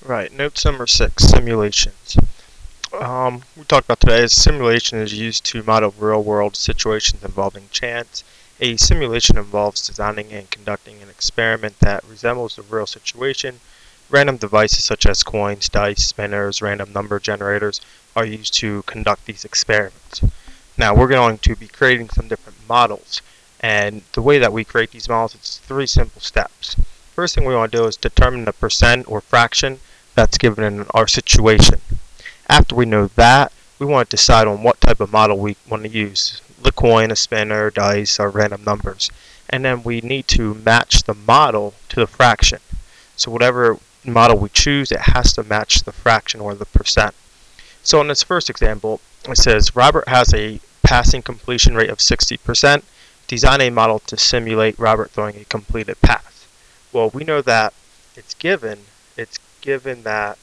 Right, note number 6, simulations. We talked about today is simulation is used to model real-world situations involving chance. A simulation involves designing and conducting an experiment that resembles the real situation. Random devices such as coins, dice, spinners, random number generators are used to conduct these experiments. Now we're going to be creating some different models, and the way that we create these models, it's 3 simple steps. First thing we want to do is determine the percent or fraction that's given in our situation. After we know that, we want to decide on what type of model we want to use. The coin, a spinner, dice, or random numbers. And then we need to match the model to the fraction. So whatever model we choose, it has to match the fraction or the percent. So in this first example, it says Robert has a passing completion rate of 60%. Design a model to simulate Robert throwing a completed pass. Well, we know that it's given that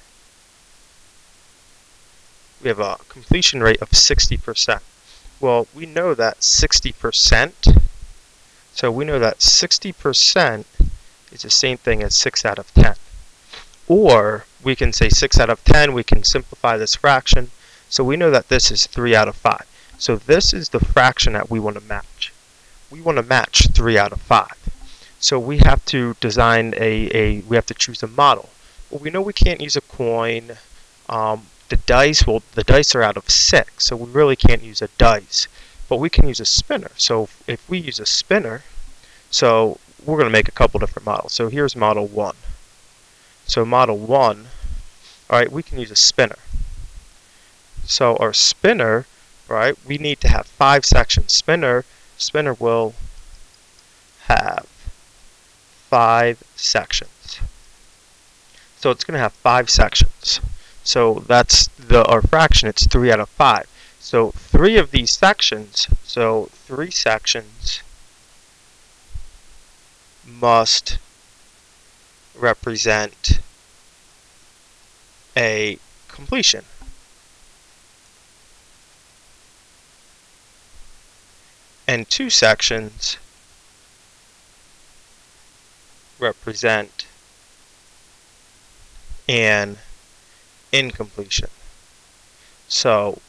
we have a completion rate of 60%. Well, we know that 60%, so we know that 60% is the same thing as 6 out of 10. Or we can say 6 out of 10, we can simplify this fraction. So we know that this is 3 out of 5. So this is the fraction that we want to match. We want to match 3 out of 5. So we have to design we have to choose a model. Well, we know we can't use a coin. The dice are out of 6, so we really can't use a dice. But we can use a spinner. So if we use a spinner, so we're going to make a couple different models. So here's model 1. So model 1, alright, we can use a spinner. So our spinner, right, we need to have 5 sections. Spinner will have 5 sections. So it's going to have 5 sections. So that's our fraction, it's 3 out of 5. So 3 of these sections, so 3 sections must represent a completion. And 2 sections represent an incompletion. So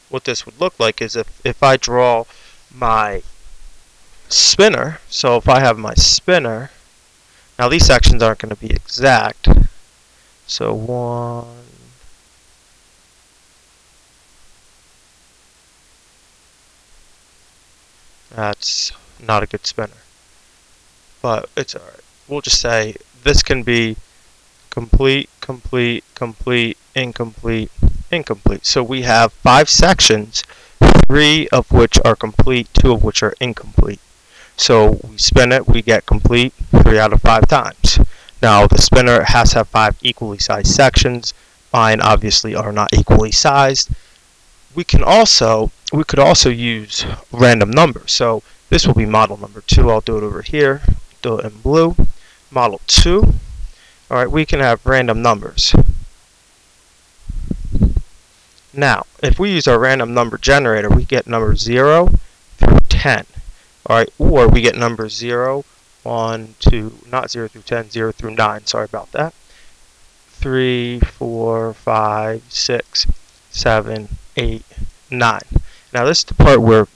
what this would look like is if I draw my spinner, so if I have my spinner, now these sections aren't going to be exact. So 1, that's not a good spinner, but it's alright. We'll just say this can be complete, complete, complete, incomplete, incomplete. So we have 5 sections, 3 of which are complete, 2 of which are incomplete. So we spin it, we get complete 3 out of 5 times. Now the spinner has to have 5 equally sized sections. Mine obviously are not equally sized. We could also use random numbers. So this will be model number 2. I'll do it over here. Do it in blue. Model 2. Alright, we can have random numbers. Now, if we use our random number generator, we get numbers 0 through 10. Alright, or we get numbers 0, 1, 2, not 0 through 10, 0 through 9, sorry about that. 3, 4, 5, 6, 7, 8, 9. Now this is the part where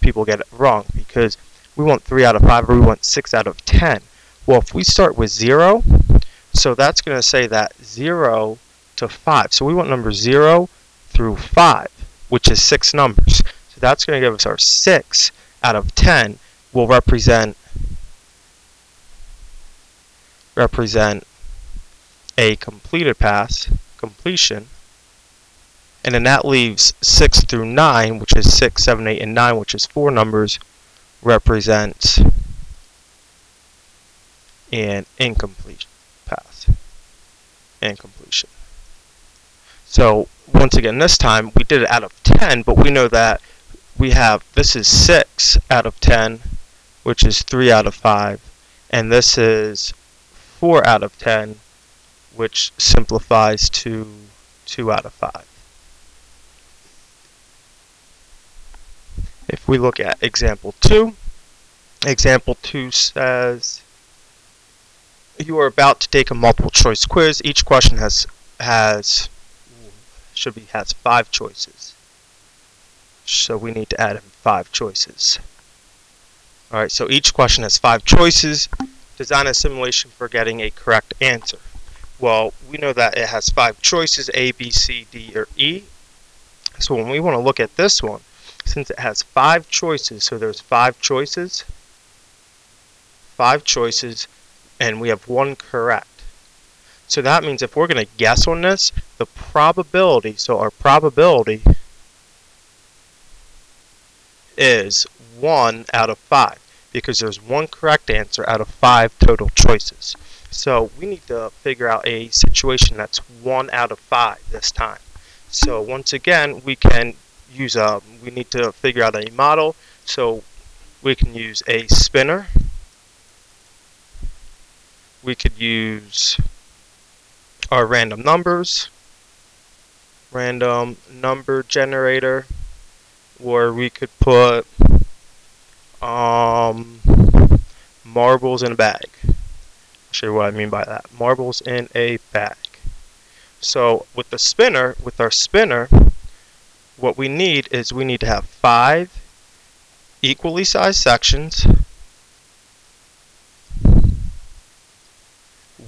people get it wrong, because we want 3 out of 5 or we want 6 out of 10. Well, if we start with 0, so that's going to say that 0 to 5. So we want numbers 0 through 5, which is 6 numbers. So that's going to give us our 6 out of 10 will represent a completed pass, completion. And then that leaves 6 through 9, which is 6, 7, 8, and 9, which is 4 numbers, represents an incomplete pass and completion. So once again, this time we did it out of 10, but we know that we have, this is 6 out of 10, which is 3 out of 5, and this is 4 out of 10, which simplifies to 2 out of 5. If we look at example 2, example 2 says You are about to take a multiple choice quiz. Each question has 5 choices. So we need to add in 5 choices. Alright, so each question has 5 choices. Design a simulation for getting a correct answer. Well, we know that it has 5 choices, A, B, C, D, or E. So when we want to look at this one, since it has 5 choices, so there's 5 choices, and we have 1 correct. So that means if we're going to guess on this, the probability, so our probability is 1 out of 5, because there's 1 correct answer out of 5 total choices. So we need to figure out a situation that's 1 out of 5 this time. So once again, we can use we need to figure out a model. So we can use a spinner. We could use our random numbers, random number generator, or we could put marbles in a bag. I'll show you what I mean by that. Marbles in a bag. So with our spinner, what we need is we need to have 5 equally sized sections.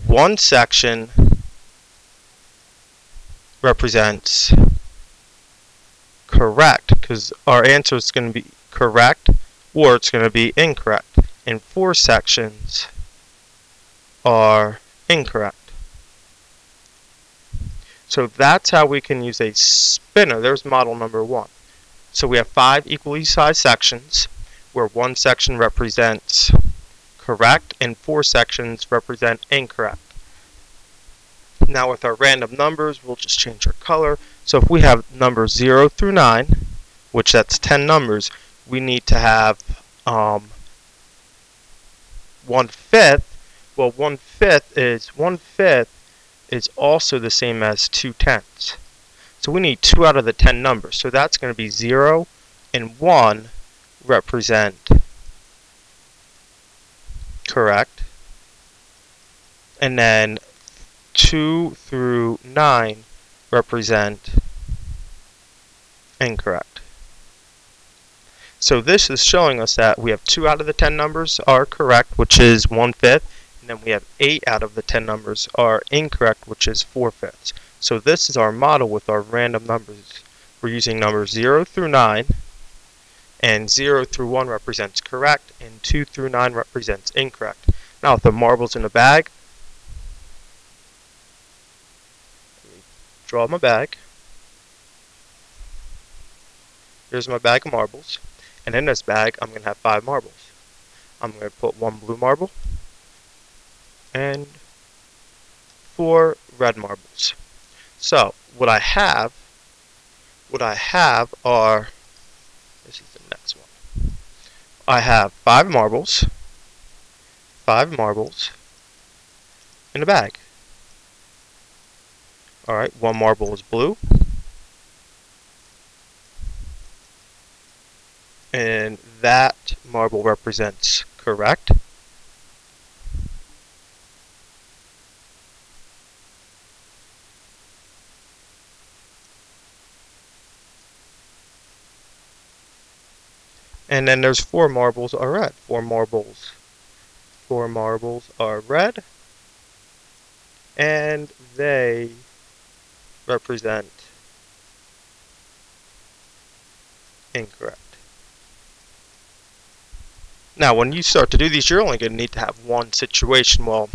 One section represents correct, because our answer is going to be correct, or it's going to be incorrect. And 4 sections are incorrect. So that's how we can use a spinner. There's model number 1. So we have 5 equally sized sections, where 1 section represents correct and 4 sections represent incorrect. Now with our random numbers, we'll just change our color. So if we have numbers 0 through 9, which that's 10 numbers, we need to have 1/5. Well, 1/5 is also the same as 2/10. So we need 2 out of the 10 numbers. So that's going to be 0 and 1 represent correct. And then 2 through 9 represent incorrect. So this is showing us that we have 2 out of the 10 numbers are correct, which is 1/5, and then we have 8 out of the 10 numbers are incorrect, which is 4/5. So this is our model with our random numbers. We're using numbers 0 through 9, and 0 through 1 represents correct, and 2 through 9 represents incorrect. Now with the marbles in the bag, draw my bag. Here's my bag of marbles. And in this bag, I'm going to have 5 marbles. I'm going to put 1 blue marble and 4 red marbles. So what I have are, this is the next one. I have 5 marbles in a bag. Alright, 1 marble is blue. And that marble represents correct. And then there's 4 marbles are red. 4 marbles are red. And they represent incorrect. Now, when you start to do these, you're only going to need to have 1 situation. Well,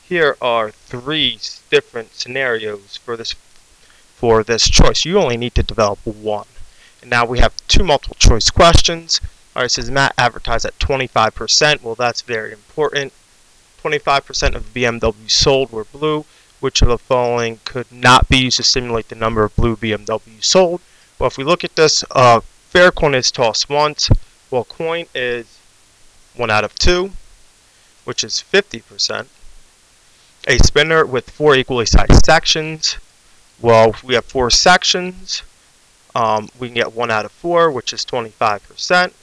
here are 3 different scenarios for this choice. You only need to develop 1. And now we have 2 multiple choice questions. Alright, it says Matt advertised at 25%. Well, that's very important. 25% of the BMWs sold were blue. Which of the following could not be used to simulate the number of blue BMWs sold? Well, if we look at this, fair coin is tossed once. Well, coin is 1 out of 2, which is 50%. A spinner with 4 equally sized sections. Well, if we have 4 sections, we can get 1 out of 4, which is 25%.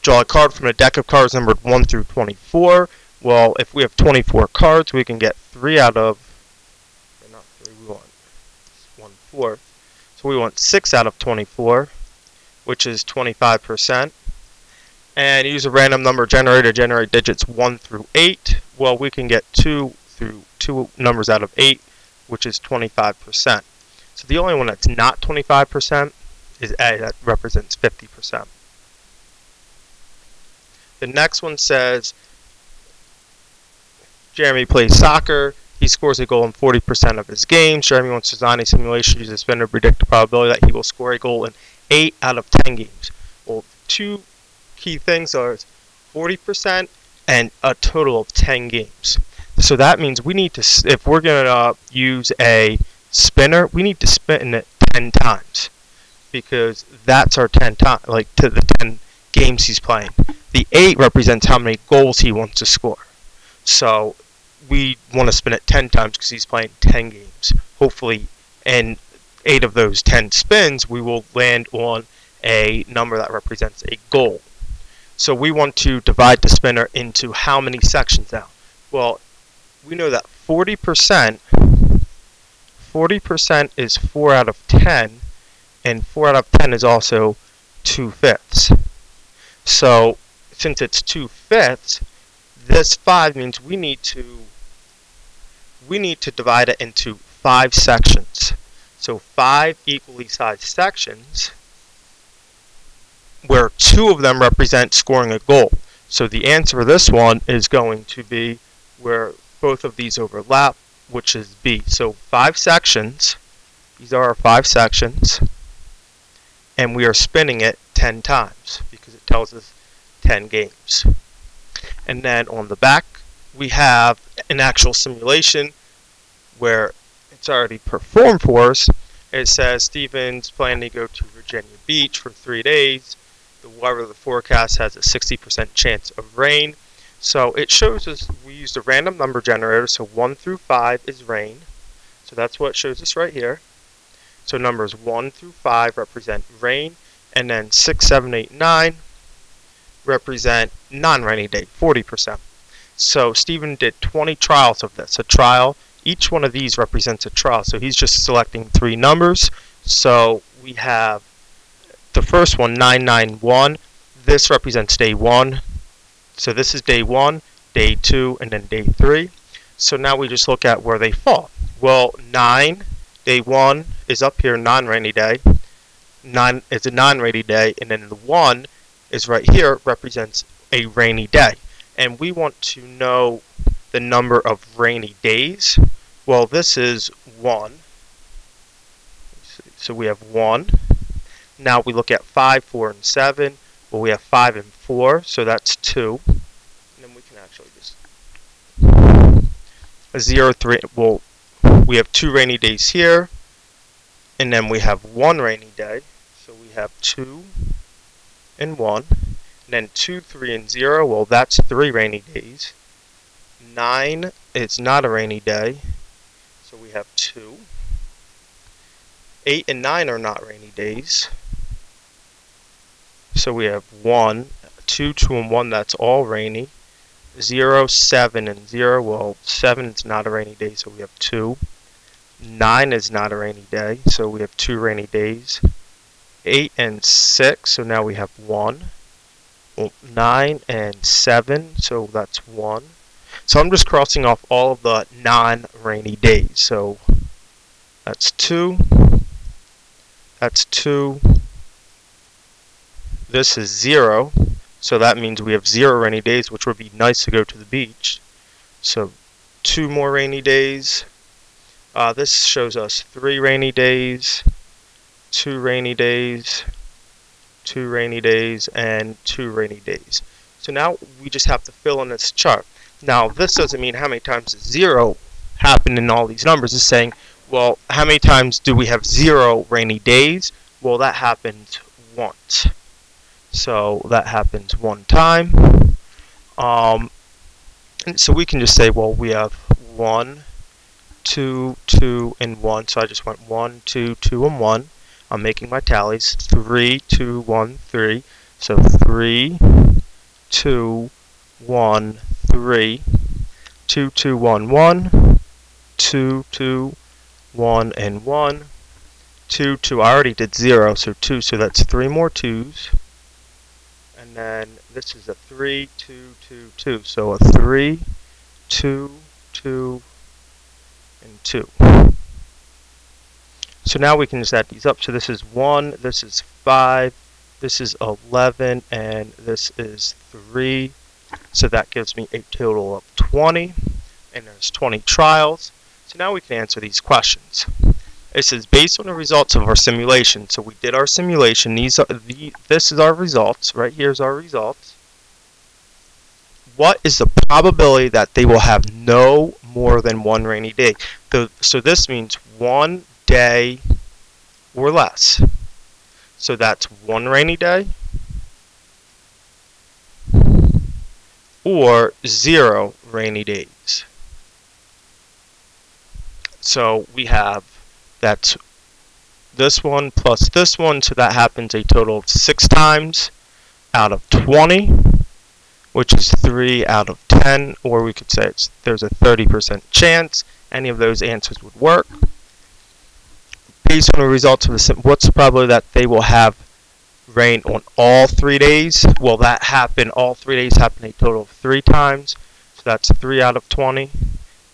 Draw a card from a deck of cards numbered 1 through 24. Well, if we have 24 cards, we can get 3 out of, or not 3, we want 1/4. So we want 6 out of 24, which is 25%. And use a random number generator to generate digits 1 through 8. Well, we can get 2 numbers out of 8, which is 25%. So the only one that's not 25% is A, that represents 50%. The next one says, Jeremy plays soccer. He scores a goal in 40% of his games. Jeremy wants to design a simulation using a spinner to predict the probability that he will score a goal in 8 out of 10 games. Well, two key things are 40% and a total of 10 games. So that means we need to, if we're going to use a spinner, we need to spin it 10 times because that's our 10 times, like to the 10 games he's playing. The 8 represents how many goals he wants to score. So we want to spin it 10 times because he's playing 10 games. Hopefully, in 8 of those 10 spins, we will land on a number that represents a goal. So we want to divide the spinner into how many sections now? Well, we know that 40% is 4 out of 10, and 4 out of 10 is also 2/5. So since it's 2/5, this 5 means we need to divide it into 5 sections. So 5 equally sized sections where 2 of them represent scoring a goal. So the answer for this one is going to be where both of these overlap, which is B. So 5 sections, these are our 5 sections, and we are spinning it 10 times because it tells us 10 games. And then on the back, we have an actual simulation where it's already performed for us. It says Steven's planning to go to Virginia Beach for 3 days. The weather forecast has a 60% chance of rain. So it shows us we used a random number generator, so 1 through 5 is rain. So that's what it shows us right here. So numbers 1 through 5 represent rain, and then 6, 7, 8, 9 represent non-rainy day, 40%. So Stephen did 20 trials of this. A trial, each one of these represents a trial. So he's just selecting 3 numbers. So we have the first one, 991. This represents day 1. So this is day 1, day 2, and then day 3. So now we just look at where they fall. Well, 9, day 1 is up here, non-rainy day. 9 is a non-rainy day, and then the 1 is right here, represents a rainy day. And we want to know the number of rainy days. Well, this is 1. So we have 1. Now we look at 5, 4, and 7. Well, we have 5 and 4, so that's 2. And then we can actually just 0, 3. Well, we have 2 rainy days here, and then we have 1 rainy day. So we have 2 and 1. And then 2, 3, and 0. Well, that's 3 rainy days. 9 is not a rainy day, so we have 2. 8 and 9 are not rainy days. So we have 1, 2, 2, and 1, that's all rainy. 0, 7, and 0, well, 7 is not a rainy day, so we have 2. 9 is not a rainy day, so we have 2 rainy days. 8 and 6, so now we have 1. Well, 9 and 7, so that's 1. So I'm just crossing off all of the non-rainy days. So that's 2. That's 2. This is 0. So that means we have 0 rainy days, which would be nice to go to the beach. So 2 more rainy days. This shows us 3 rainy days, 2 rainy days, 2 rainy days, and 2 rainy days. So now we just have to fill in this chart. Now this doesn't mean how many times 0 happened in all these numbers. It's saying, well, how many times do we have 0 rainy days? Well, that happens once. So that happens 1 time. And so we can just say, well, we have 1, 2, 2, and 1. So I just went 1, 2, 2, and 1. I'm making my tallies. 3, 2, 1, 3. So 3, 2, 1, 3. 2, 2, 1, 1, 2, 2, 1, and 1, 2, 2. I already did 0, so 2, so that's 3 more 2's. And then this is a 3, 2, 2, 2. So a 3, 2, 2, and 2. So now we can just add these up. So this is 1, this is 5, this is 11, and this is 3. So that gives me a total of 20, and there's 20 trials. So now we can answer these questions. It says, based on the results of our simulation. So we did our simulation. This is our results. Right here's our results. What is the probability that they will have no more than one rainy day? So this means 1 day or less. So that's 1 rainy day or 0 rainy days. So we have that's this one plus this one, so that happens a total of 6 times out of 20, which is 3 out of 10, or we could say there's a 30% chance. Any of those answers would work. Based on the results of what's the probability that they will have rain on all 3 days? Well, that happened, all 3 days happen a total of 3 times, so that's 3 out of 20.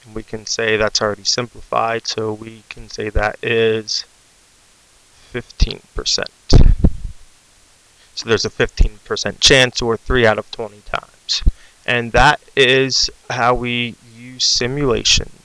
And we can say that's already simplified, so we can say that is 15%. So there's a 15% chance, or 3 out of 20 times. And that is how we use simulations.